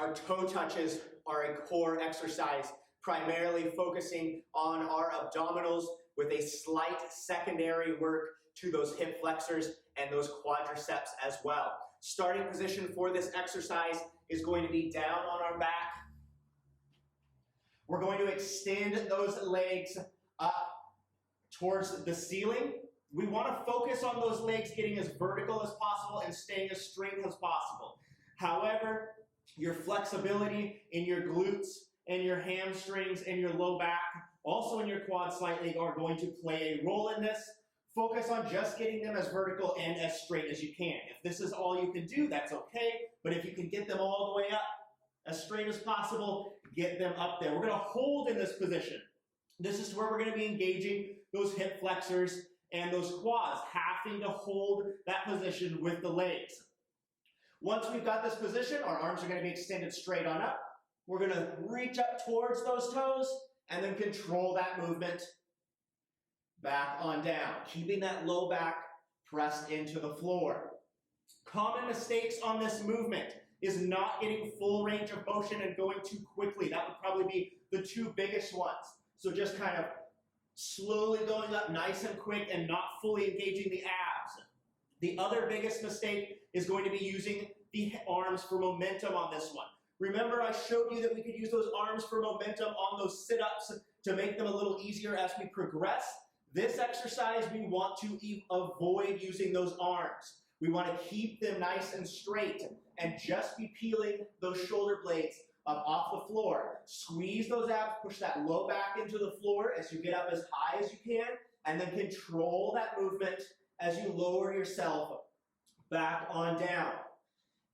Our toe touches are a core exercise, primarily focusing on our abdominals with a slight secondary work to those hip flexors and those quadriceps as well. Starting position for this exercise is going to be down on our back. We're going to extend those legs up towards the ceiling. We want to focus on those legs getting as vertical as possible and staying as straight as possible. However, your flexibility in your glutes and your hamstrings and your low back, also in your quad slightly, are going to play a role in this. Focus on just getting them as vertical and as straight as you can. If this is all you can do, that's okay. But if you can get them all the way up as straight as possible, get them up there. We're going to hold in this position. This is where we're going to be engaging those hip flexors and those quads, having to hold that position with the legs. Once we've got this position, our arms are going to be extended straight on up. We're going to reach up towards those toes and then control that movement back on down, keeping that low back pressed into the floor. Common mistakes on this movement is not getting full range of motion and going too quickly. That would probably be the two biggest ones. So just kind of slowly going up nice and quick and not fully engaging the abs. The other biggest mistake is going to be using the arms for momentum on this one. Remember, I showed you that we could use those arms for momentum on those sit-ups to make them a little easier as we progress. This exercise, we want to avoid using those arms. We want to keep them nice and straight and just be peeling those shoulder blades up off the floor. Squeeze those abs, push that low back into the floor as you get up as high as you can, and then control that movement as you lower yourself back on down.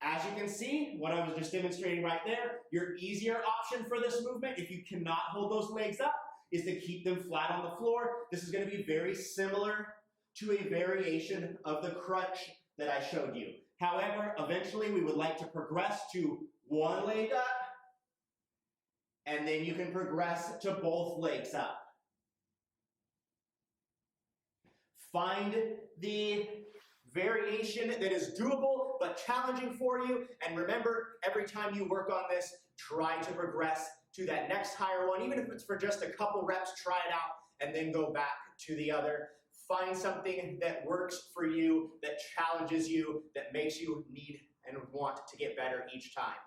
As you can see, what I was just demonstrating right there, your easier option for this movement, if you cannot hold those legs up, is to keep them flat on the floor. This is going to be very similar to a variation of the crunch that I showed you. However, eventually we would like to progress to one leg up, and then you can progress to both legs up. Find the variation that is doable but challenging for you. And remember, every time you work on this, try to progress to that next higher one. Even if it's for just a couple reps, try it out and then go back to the other. Find something that works for you, that challenges you, that makes you need and want to get better each time.